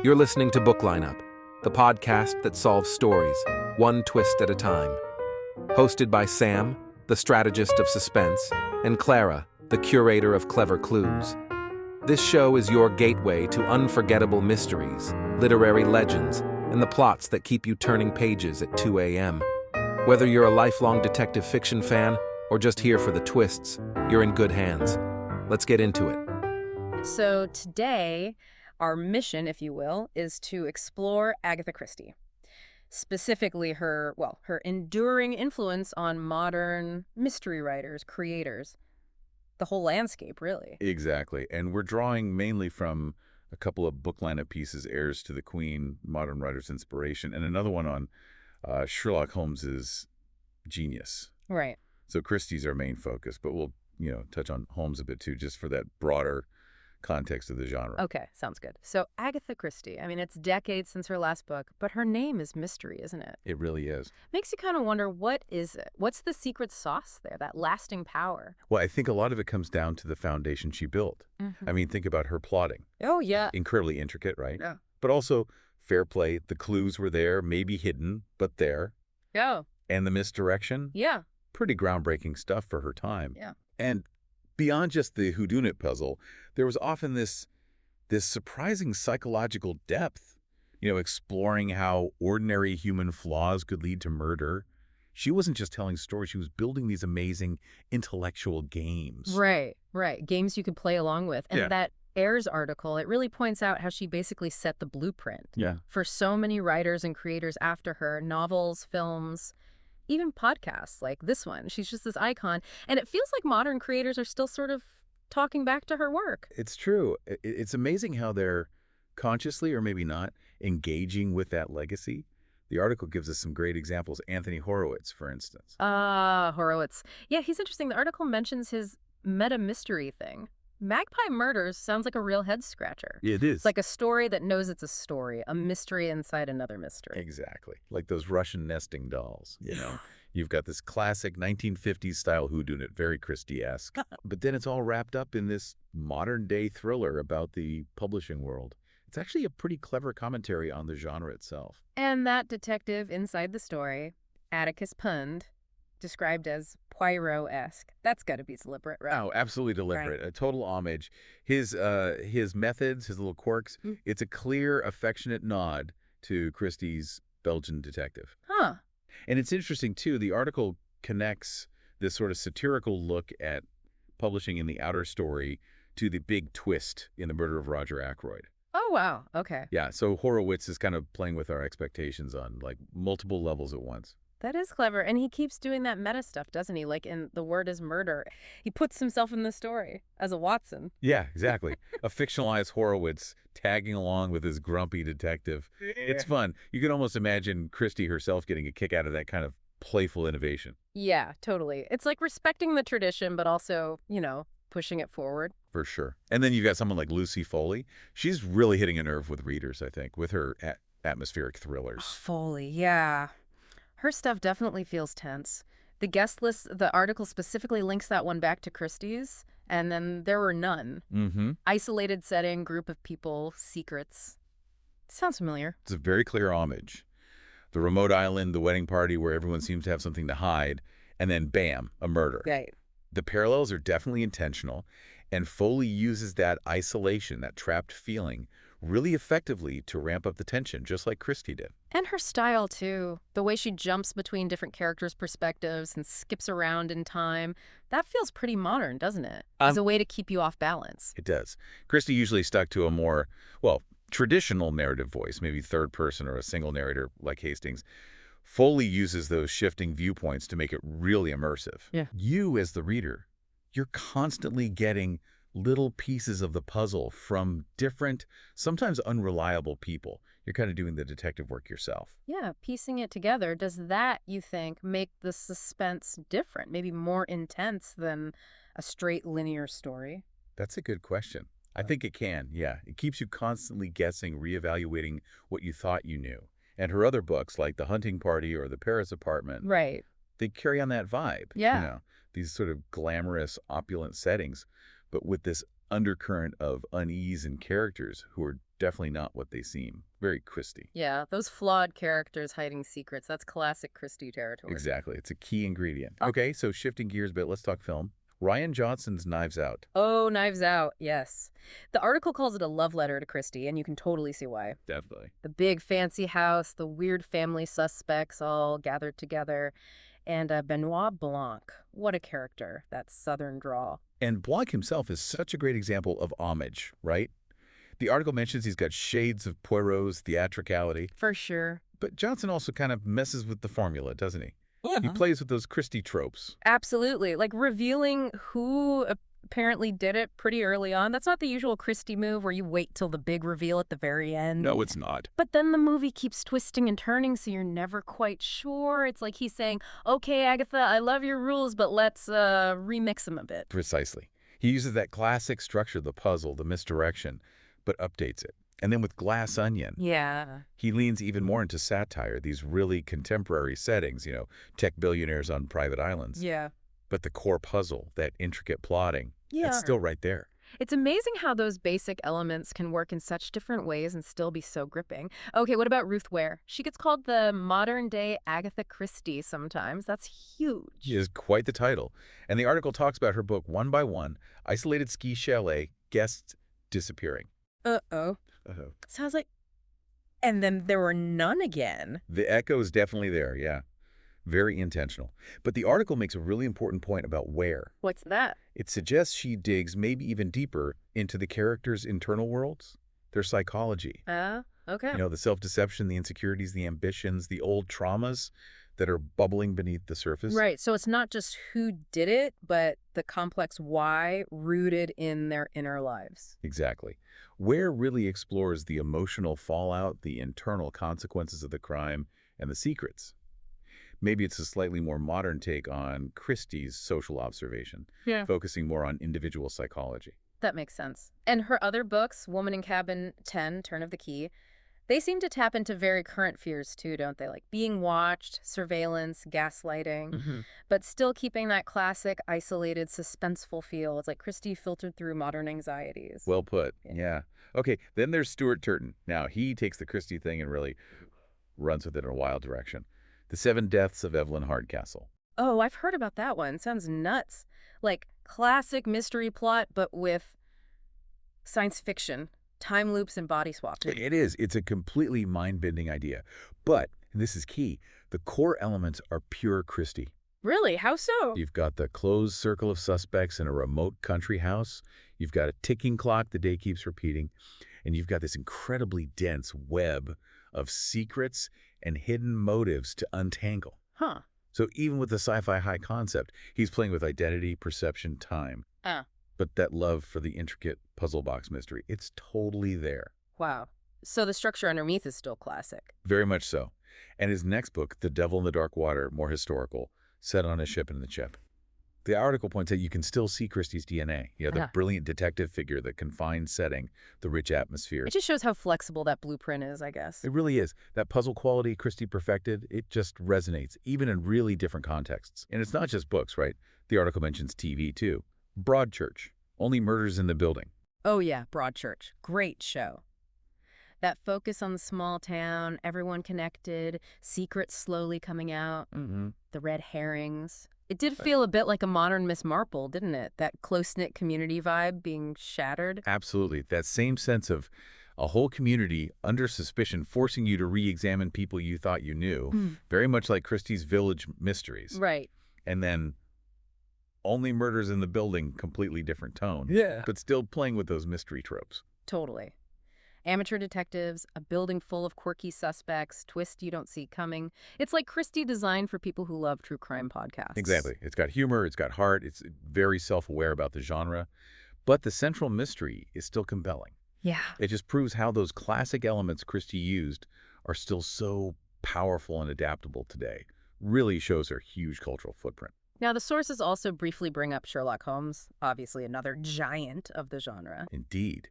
You're listening to BookLineup, the podcast that solves stories, one twist at a time. Hosted by Sam, the strategist of suspense, and Clara, the curator of clever clues. This show is your gateway to unforgettable mysteries, literary legends, and the plots that keep you turning pages at 2 a.m. Whether you're a lifelong detective fiction fan or just here for the twists, you're in good hands. Let's get into it. So today, our mission, if you will, is to explore Agatha Christie. Specifically her enduring influence on modern mystery writers, creators. The whole landscape, really. Exactly. And we're drawing mainly from a couple of book lineup pieces, Heirs to the Queen, Modern Writer's Inspiration, and another one on Sherlock Holmes's genius. Right. So Christie's our main focus, but we'll, touch on Holmes a bit too, just for that broader context of the genre. Okay, sounds good. So Agatha Christie, it's decades since her last book, but her name is mystery, isn't it? It really is. Makes you kind of wonder, what is it? What's the secret sauce there, that lasting power? Well, I think a lot of it comes down to the foundation she built. Think about her plotting. Oh, yeah. Incredibly intricate, right? Yeah. But also fair play. The clues were there, maybe hidden, but there. Yeah. And the misdirection? Yeah. Pretty groundbreaking stuff for her time. Yeah. And beyond just the whodunit puzzle, there was often this surprising psychological depth, exploring how ordinary human flaws could lead to murder. She wasn't just telling stories, she was building these amazing intellectual games. Right. Games you could play along with. And Yeah. that Heirs article, it really points out how she basically set the blueprint for so many writers and creators after her, novels, films, even podcasts like this one. She's just this icon. And it feels like modern creators are still sort of talking back to her work. It's true. It's amazing how they're consciously, or maybe not, engaging with that legacy. The article gives us some great examples. Anthony Horowitz, for instance. Horowitz. Yeah, he's interesting. The article mentions his meta-mystery thing. Magpie Murders sounds like a real head-scratcher. It is. It's like a story that knows it's a story, a mystery inside another mystery. Exactly. Like those Russian nesting dolls, You've got this classic 1950s style whodunit, very Christie-esque. But then it's all wrapped up in this modern-day thriller about the publishing world. It's actually a pretty clever commentary on the genre itself. And that detective inside the story, Atticus Pund, described as Poirot-esque. That's got to be deliberate, right? Oh, absolutely deliberate. Right. A total homage. His methods, his little quirks, it's a clear, affectionate nod to Christie's Belgian detective. Huh. And it's interesting, too, the article connects this sort of satirical look at publishing in the outer story to the big twist in The Murder of Roger Ackroyd. Oh, wow. Okay. Yeah, so Horowitz is kind of playing with our expectations on, multiple levels at once. That is clever. And he keeps doing that meta stuff, doesn't he? Like in The Word is Murder. He puts himself in the story as a Watson. Yeah, exactly. A fictionalized Horowitz tagging along with his grumpy detective. It's fun. You can almost imagine Christie herself getting a kick out of that kind of playful innovation. Yeah, totally. It's like respecting the tradition, but also, pushing it forward. For sure. And then you've got someone like Lucy Foley. She's really hitting a nerve with readers, I think, with her atmospheric thrillers. Foley, yeah. Her stuff definitely feels tense. The guest list, the article specifically links that one back to Christie's, and then there were none. Isolated setting, group of people, secrets. Sounds familiar. It's a very clear homage. The remote island, the wedding party where everyone seems to have something to hide, and then bam, a murder. Right. The parallels are definitely intentional, and Foley uses that isolation, that trapped feeling, really effectively to ramp up the tension, just like Christie did. And her style, too. The way she jumps between different characters' perspectives and skips around in time. That feels pretty modern, doesn't it? As a way to keep you off balance. It does. Christie usually stuck to a more, traditional narrative voice, maybe third person or a single narrator like Hastings. Foley uses those shifting viewpoints to make it really immersive. Yeah. You, as the reader, you're constantly getting little pieces of the puzzle from different, sometimes unreliable people. You're kind of doing the detective work yourself. Yeah, piecing it together. Does that, you think, make the suspense different, maybe more intense than a straight linear story? That's a good question. I think it can, yeah. It keeps you constantly guessing, reevaluating what you thought you knew. And her other books, like The Hunting Party or The Paris Apartment, right, they carry on that vibe. Yeah. These sort of glamorous, opulent settings, but with this undercurrent of unease in characters who are definitely not what they seem. Very Christie. Yeah, those flawed characters hiding secrets. That's classic Christie territory. Exactly. It's a key ingredient. Okay, so shifting gears a bit, let's talk film. Rian Johnson's Knives Out. Oh, Knives Out, yes. The article calls it a love letter to Christie, and you can totally see why. Definitely. The big fancy house, the weird family suspects all gathered together, and Benoit Blanc. What a character, that southern drawl. And Blanc himself is such a great example of homage, right? The article mentions he's got shades of Poirot's theatricality. For sure. But Johnson also kind of messes with the formula, doesn't he? He plays with those Christie tropes. Absolutely. Like revealing who apparently did it pretty early on. That's not the usual Christie move where you wait till the big reveal at the very end. No, it's not. But then the movie keeps twisting and turning, so you're never quite sure. It's like he's saying, okay, Agatha, I love your rules, but let's remix them a bit. Precisely. He uses that classic structure, the puzzle, the misdirection, but updates it. And then with Glass Onion, he leans even more into satire, these really contemporary settings, tech billionaires on private islands. But the core puzzle, that intricate plotting, it's still right there. It's amazing how those basic elements can work in such different ways and still be so gripping. Okay, what about Ruth Ware? She gets called the modern-day Agatha Christie sometimes. That's huge. She is quite the title. And the article talks about her book, One by One, Isolated Ski Chalet, Guests Disappearing. Uh-oh. Sounds like... And then there were none again. The echo is definitely there, yeah. Very intentional. But the article makes a really important point about Ware. What's that? It suggests she digs maybe even deeper into the characters' internal worlds, their psychology. Okay. The self-deception, the insecurities, the ambitions, the old traumas that are bubbling beneath the surface. Right, so it's not just who did it, but the complex why rooted in their inner lives. Exactly. Ware really explores the emotional fallout, the internal consequences of the crime, and the secrets. Maybe it's a slightly more modern take on Christie's social observation, focusing more on individual psychology. That makes sense. And her other books, Woman in Cabin 10, Turn of the Key, they seem to tap into very current fears too, don't they? Like being watched, surveillance, gaslighting, but still keeping that classic, isolated, suspenseful feel. It's like Christie filtered through modern anxieties. Well put, yeah. Okay, then there's Stuart Turton. Now, he takes the Christie thing and really runs with it in a wild direction. The Seven Deaths of Evelyn Hardcastle. Oh, I've heard about that one. Sounds nuts. Like classic mystery plot, but with science fiction, time loops, and body swapping. It is. It's a completely mind-bending idea. But, and this is key, the core elements are pure Christie. Really? How so? You've got the closed circle of suspects in a remote country house. You've got a ticking clock the day keeps repeating. And you've got this incredibly dense web of secrets and hidden motives to untangle. So even with the sci-fi high concept, he's playing with identity, perception, time. But that love for the intricate puzzle box mystery, it's totally there. Wow. So the structure underneath is still classic. Very much so. And his next book, The Devil in the Dark Water, more historical, set on a ship in the chip. The article points out you can still see Christie's DNA. The brilliant detective figure, the confined setting, the rich atmosphere. It just shows how flexible that blueprint is, I guess. It really is. That puzzle quality Christie perfected, it just resonates, even in really different contexts. And it's not just books, right? The article mentions TV, too. Broadchurch, Only Murders in the Building. Oh, yeah, Broadchurch. Great show. That focus on the small town, everyone connected, secrets slowly coming out, the red herrings. It did feel a bit like a modern Miss Marple, didn't it? That close-knit community vibe being shattered. Absolutely. That same sense of a whole community under suspicion, forcing you to re-examine people you thought you knew. Very much like Christie's Village Mysteries. Right. And then Only Murders in the Building, completely different tone. But still playing with those mystery tropes. Totally. Amateur detectives, a building full of quirky suspects, twist you don't see coming. It's like Christie designed for people who love true crime podcasts. Exactly. It's got humor, it's got heart, it's very self-aware about the genre. But the central mystery is still compelling. Yeah. It just proves how those classic elements Christie used are still so powerful and adaptable today. Really shows her huge cultural footprint. Now, the sources also briefly bring up Sherlock Holmes, obviously another giant of the genre. Indeed.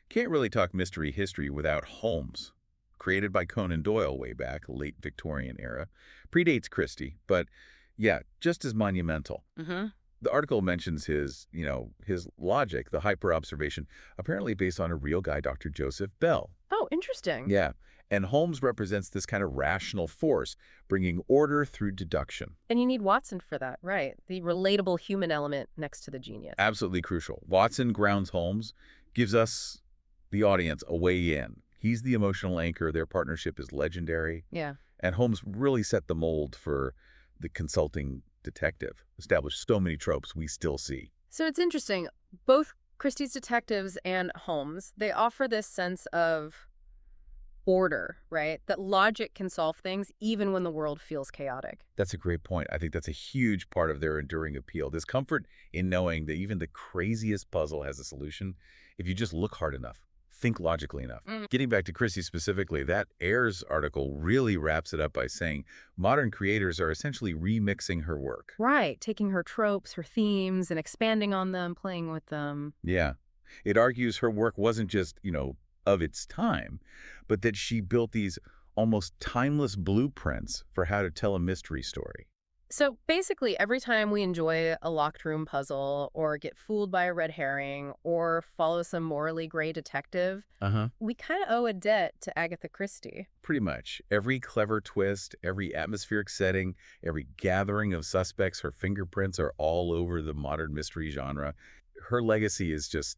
Can't really talk mystery history without Holmes. Created by Conan Doyle way back, late Victorian era. Predates Christie, but yeah, just as monumental. The article mentions his logic, the hyper-observation, apparently based on a real guy, Dr. Joseph Bell. Oh, interesting. Yeah. And Holmes represents this kind of rational force, bringing order through deduction. And you need Watson for that, right? The relatable human element next to the genius. Absolutely crucial. Watson grounds Holmes, gives us, the audience, a way in. He's the emotional anchor. Their partnership is legendary. Yeah. And Holmes really set the mold for the consulting detective, established so many tropes we still see. So it's interesting. Both Christie's detectives and Holmes, they offer this sense of order, right? That logic can solve things even when the world feels chaotic. That's a great point. I think that's a huge part of their enduring appeal. This comfort in knowing that even the craziest puzzle has a solution if you just look hard enough, think logically enough. Getting back to Christie specifically, that Heirs article really wraps it up by saying modern creators are essentially remixing her work. Right, taking her tropes, her themes, and expanding on them, playing with them. Yeah. It argues her work wasn't just, of its time, but that she built these almost timeless blueprints for how to tell a mystery story. So basically, every time we enjoy a locked room puzzle or get fooled by a red herring or follow some morally gray detective, we kind of owe a debt to Agatha Christie. Pretty much. Every clever twist, every atmospheric setting, every gathering of suspects, her fingerprints are all over the modern mystery genre. Her legacy is just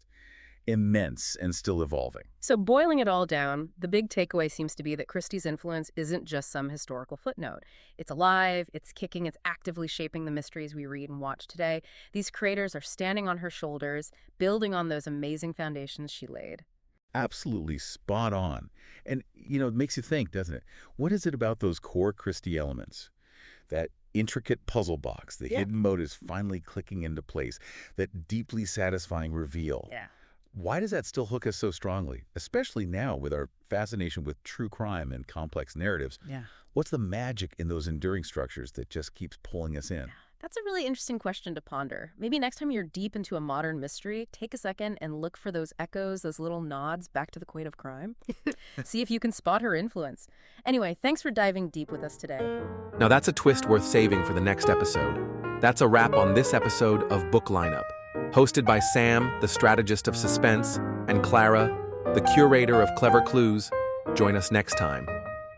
immense and still evolving. So boiling it all down, the big takeaway seems to be that Christie's influence isn't just some historical footnote. It's alive, it's kicking, it's actively shaping the mysteries we read and watch today. These creators are standing on her shoulders, building on those amazing foundations she laid. Absolutely spot on. And, it makes you think, doesn't it? What is it about those core Christie elements? That intricate puzzle box, the hidden motives finally clicking into place, that deeply satisfying reveal. Yeah. Why does that still hook us so strongly, especially now with our fascination with true crime and complex narratives? Yeah. What's the magic in those enduring structures that just keeps pulling us in? That's a really interesting question to ponder. Maybe next time you're deep into a modern mystery, take a second and look for those echoes, those little nods back to the Queen of Crime. See if you can spot her influence. Anyway, thanks for diving deep with us today. Now that's a twist worth saving for the next episode. That's a wrap on this episode of Book Lineup. Hosted by Sam, the strategist of suspense, and Clara, the curator of clever clues. Join us next time.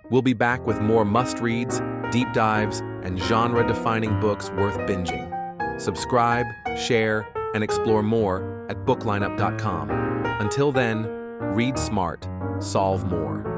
We'll be back with more must-reads, deep dives, and genre-defining books worth binging. Subscribe, share, and explore more at BookLineup.com. Until then, read smart, solve more.